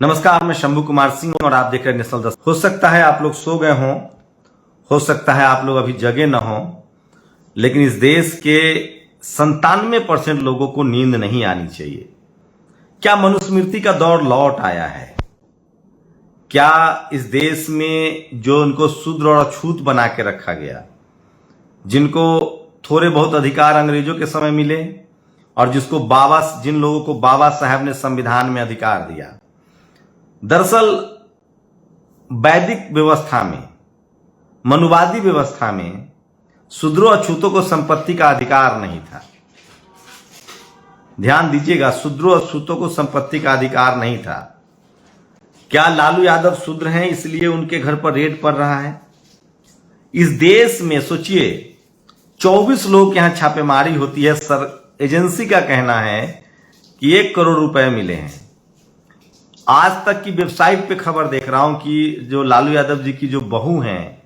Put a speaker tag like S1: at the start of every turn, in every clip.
S1: नमस्कार, मैं शंभू कुमार सिंह और आप देख रहे हैं नेशनल 10। हो सकता है आप लोग सो गए हों, हो सकता है आप लोग अभी जगे न हों, लेकिन इस देश के 97% लोगों को नींद नहीं आनी चाहिए। क्या मनुस्मृति का दौर लौट आया है? क्या इस देश में जो उनको शूद्र और अछूत बना के रखा गया, जिनको थोड़े बहुत अधिकार अंग्रेजों के समय मिले और जिन लोगों को बाबा साहब ने संविधान में अधिकार दिया, दरअसल वैदिक व्यवस्था में, मनुवादी व्यवस्था में शूद्रों अछूतों को संपत्ति का अधिकार नहीं था। ध्यान दीजिएगा, शूद्रों अछूतों को संपत्ति का अधिकार नहीं था। क्या लालू यादव शूद्र हैं इसलिए उनके घर पर रेड पड़ रहा है? इस देश में सोचिए 24 लोग के यहां छापेमारी होती है। एजेंसी का कहना है कि 1 करोड़ रुपए मिले हैं। आज तक की वेबसाइट पे खबर देख रहा हूं कि जो लालू यादव जी की जो बहू हैं,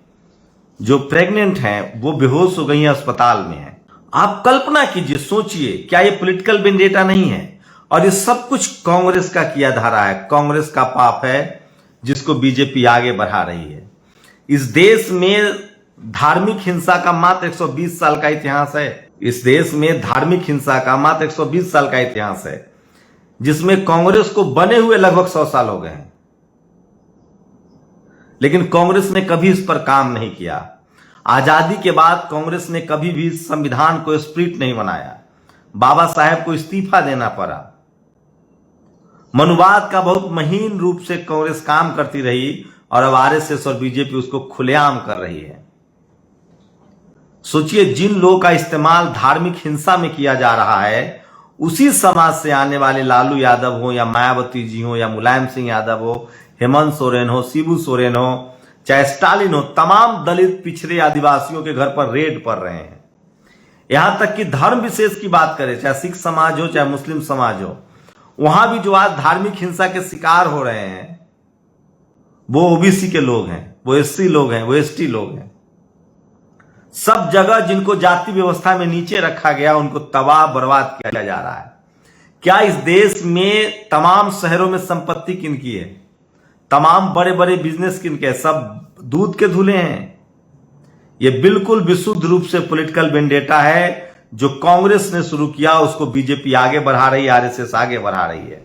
S1: जो प्रेग्नेंट हैं, वो बेहोश हो गई हैं, अस्पताल में हैं। आप कल्पना कीजिए, सोचिए, क्या ये पॉलिटिकल वेंडेटा नहीं है? और ये सब कुछ कांग्रेस का किया धारा है, कांग्रेस का पाप है जिसको बीजेपी आगे बढ़ा रही है। इस देश में धार्मिक हिंसा का मात्र 120 साल का इतिहास है। इस देश में धार्मिक हिंसा का मात्र 120 साल का इतिहास है, जिसमें कांग्रेस को बने हुए लगभग 100 साल हो गए हैं, लेकिन कांग्रेस ने कभी इस पर काम नहीं किया। आजादी के बाद कांग्रेस ने कभी भी संविधान को स्पिरिट नहीं बनाया। बाबा साहब को इस्तीफा देना पड़ा। मनुवाद का बहुत महीन रूप से कांग्रेस काम करती रही और अब आरएसएस और बीजेपी उसको खुलेआम कर रही है। सोचिए, जिन लोगों का इस्तेमाल धार्मिक हिंसा में किया जा रहा है, उसी समाज से आने वाले लालू यादव हो या मायावती जी हो या मुलायम सिंह यादव हो, हेमंत सोरेन हो, शिबू सोरेन हो, चाहे स्टालिन हो, तमाम दलित पिछड़े आदिवासियों के घर पर रेड पड़ रहे हैं। यहां तक कि धर्म विशेष की बात करें, चाहे सिख समाज हो चाहे मुस्लिम समाज हो, वहां भी जो आज धार्मिक हिंसा के शिकार हो रहे हैं वो ओबीसी के लोग हैं, वो एससी लोग हैं, वो एसटी लोग हैं। सब जगह जिनको जाति व्यवस्था में नीचे रखा गया, उनको तबाह बर्बाद किया जा रहा है। क्या इस देश में तमाम शहरों में संपत्ति किनकी है? तमाम बड़े बड़े बिजनेस किनके? सब दूध के धुले हैं। यह बिल्कुल विशुद्ध रूप से पॉलिटिकल वेंडेटा है जो कांग्रेस ने शुरू किया, उसको बीजेपी आगे बढ़ा रही है, आरएसएस आगे बढ़ा रही है।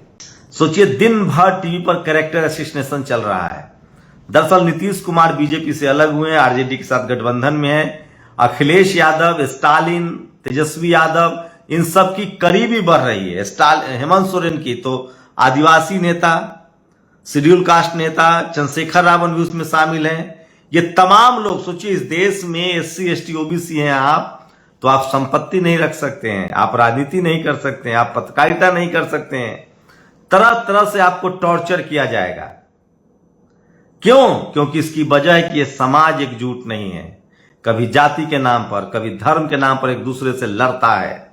S1: सोचिए, दिन भर टीवी पर कैरेक्टर असोसिएशन चल रहा है। दरअसल नीतीश कुमार बीजेपी से अलग हुए हैं, आरजेडी के साथ गठबंधन में है। अखिलेश यादव, स्टालिन, तेजस्वी यादव, इन सब की करीबी बढ़ रही है। हेमंत सोरेन की तो आदिवासी नेता, शेड्यूल कास्ट नेता चंद्रशेखर रावण भी उसमें शामिल हैं। ये तमाम लोग, सोचिए, इस देश में एससी एसटी ओबीसी हैं आप, तो आप संपत्ति नहीं रख सकते हैं, आप राजनीति नहीं कर सकते हैं, आप पत्रकारिता नहीं कर सकते हैं। तरह तरह से आपको टॉर्चर किया जाएगा। क्यों? क्योंकि इसकी वजह है कि यह समाज एकजुट नहीं है। कभी जाति के नाम पर, कभी धर्म के नाम पर एक दूसरे से लड़ता है,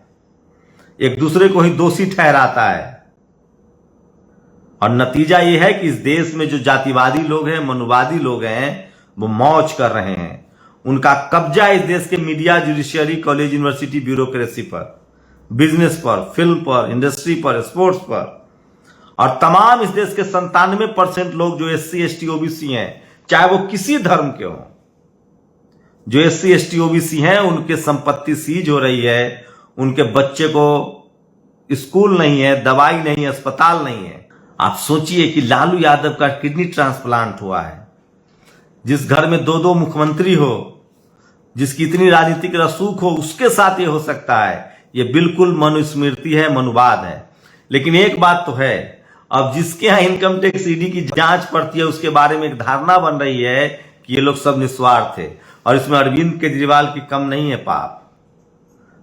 S1: एक दूसरे को ही दोषी ठहराता है। और नतीजा यह है कि इस देश में जो जातिवादी लोग हैं, मनुवादी लोग हैं, वो मौज कर रहे हैं। उनका कब्जा इस देश के media, judiciary, college, university, bureaucracy पर, बिजनेस पर, फिल्म पर, इंडस्ट्री पर, स्पोर्ट्स पर। और तमाम इस देश के 97% लोग जो एससी एसटी ओबीसी हैं, चाहे वो किसी धर्म के हों, जो एससी एसटी ओबीसी हैं, उनके संपत्ति सीज हो रही है। उनके बच्चे को स्कूल नहीं है, दवाई नहीं है, अस्पताल नहीं है। आप सोचिए कि लालू यादव का किडनी ट्रांसप्लांट हुआ है। जिस घर में 2-2 मुख्यमंत्री हो, जिसकी इतनी राजनीतिक रसूख हो, उसके साथ ये हो सकता है। ये बिल्कुल मनुस्मृति है, मनुवाद है। लेकिन एक बात तो है, अब जिसके यहां इनकम टैक्स ईडी की जांच पड़ती है, उसके बारे में एक धारणा बन रही है कि ये लोग सब निस्वार्थ थे, और इसमें अरविंद केजरीवाल की कम नहीं है पाप।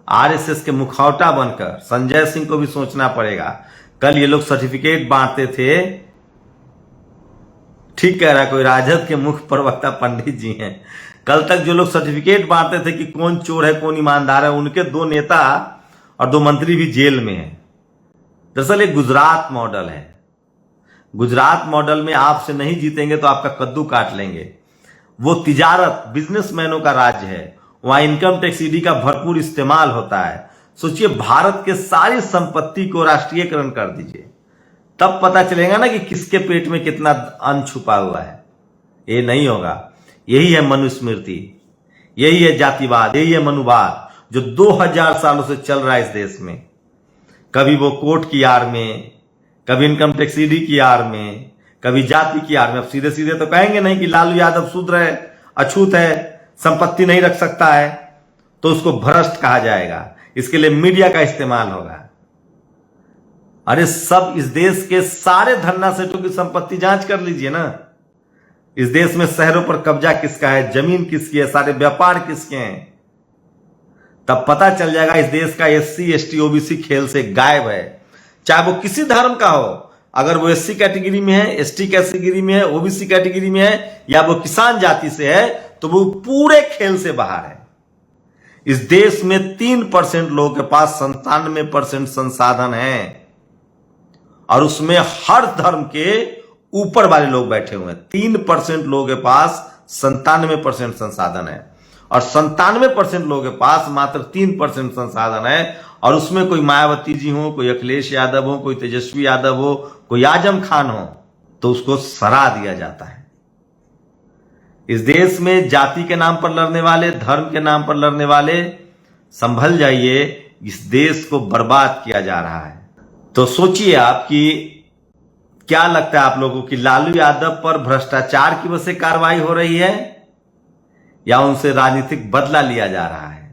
S1: आरएसएस के मुखौटा बनकर संजय सिंह को भी सोचना पड़ेगा। कल ये लोग सर्टिफिकेट बांटते थे, ठीक कह रहा कोई, राजद के मुख्य प्रवक्ता पंडित जी हैं। कल तक जो लोग सर्टिफिकेट बांटते थे कि कौन चोर है कौन ईमानदार है, उनके 2 नेता और 2 मंत्री भी जेल में हैं। दरअसल एक गुजरात मॉडल है। गुजरात मॉडल में आपसे नहीं जीतेंगे तो आपका कद्दू काट लेंगे। वो तिजारत, बिजनेसमैनों का राज्य है। वहां इनकम टैक्स ईडी का भरपूर इस्तेमाल होता है। सोचिए, भारत के सारी संपत्ति को राष्ट्रीयकरण कर दीजिए, तब पता चलेगा ना कि किसके पेट में कितना अन्न छुपा हुआ है। ये नहीं होगा। यही है मनुस्मृति, यही है जातिवाद, यही है मनुवाद जो 2000 सालों से चल रहा है इस देश में। कभी वो कोर्ट की आड़ में, कभी इनकम टैक्स ईडी की आड़ में, कभी जाति की आड़ में। अब सीधे सीधे तो कहेंगे नहीं कि लालू यादव शूद्र है, अछूत है, संपत्ति नहीं रख सकता है, तो उसको भ्रष्ट कहा जाएगा। इसके लिए मीडिया का इस्तेमाल होगा। अरे सब इस देश के सारे धन्ना सेठों की संपत्ति जांच कर लीजिए ना। इस देश में शहरों पर कब्जा किसका है, जमीन किसकी है, सारे व्यापार किसके हैं, तब पता चल जाएगा इस देश का एससी एसटी ओबीसी खेल से गायब है। चाहे वो किसी धर्म का हो, अगर वो एससी कैटेगरी में है, एसटी कैटेगरी में है, ओबीसी कैटेगरी में है, या वो किसान जाति से है, तो वो पूरे खेल से बाहर है। इस देश में 3% लोगों के पास 97% संसाधन है, और उसमें हर धर्म के ऊपर वाले लोग बैठे हुए हैं। 3% लोगों के पास 97% संसाधन है, और 97% लोगों के पास मात्र 3% संसाधन है, और उसमें कोई मायावती जी हो, कोई अखिलेश यादव हो, कोई तेजस्वी यादव हो, कोई आजम खान हो, तो उसको सराह दिया जाता है। इस देश में जाति के नाम पर लड़ने वाले, धर्म के नाम पर लड़ने वाले, संभल जाइए, इस देश को बर्बाद किया जा रहा है। तो सोचिए आप कि क्या लगता है आप लोगों को कि लालू यादव पर भ्रष्टाचार की वजह से कार्रवाई हो रही है, या उनसे राजनीतिक बदला लिया जा रहा है?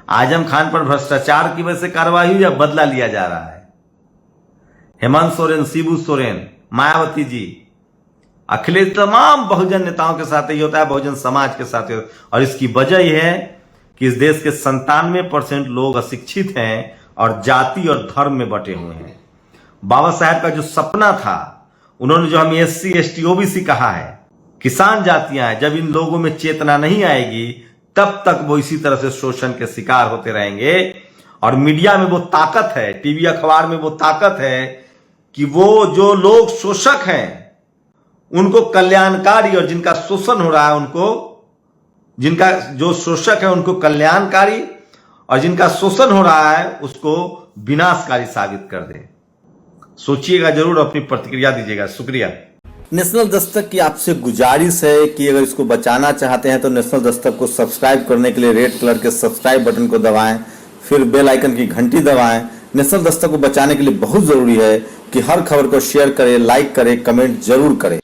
S1: आजम खान पर भ्रष्टाचार की वजह से कार्रवाई हुई या बदला लिया जा रहा है? हेमंत सोरेन, शिबू सोरेन, मायावती जी, अखिलेश, तमाम बहुजन नेताओं के साथ ये होता है, बहुजन समाज के साथ। और इसकी वजह यह है कि इस देश के 97% लोग अशिक्षित हैं और जाति और धर्म में बटे हुए हैं। बाबा साहब का जो सपना था, उन्होंने जो हमें एससी एसटी ओबीसी कहा है, किसान जातियां हैं, जब इन लोगों में चेतना नहीं आएगी तब तक वो इसी तरह से शोषण के शिकार होते रहेंगे। और मीडिया में वो ताकत है, टीवी अखबार में वो ताकत है कि वो जो लोग शोषक हैं उनको कल्याणकारी, और जिनका शोषण हो रहा है उनको, जिनका जो शोषक है उनको कल्याणकारी, और जिनका शोषण हो रहा है उसको विनाशकारी साबित कर दे। सोचिएगा जरूर, अपनी प्रतिक्रिया दीजिएगा। शुक्रिया।
S2: नेशनल दस्तक की आपसे गुजारिश है कि अगर इसको बचाना चाहते हैं तो नेशनल दस्तक को सब्सक्राइब करने के लिए रेड कलर के सब्सक्राइब बटन को दबाएं, फिर बेल आइकन की घंटी दबाएं। नेशनल दस्तक को बचाने के लिए बहुत जरूरी है कि हर खबर को शेयर करें, लाइक करें, कमेंट जरूर करें।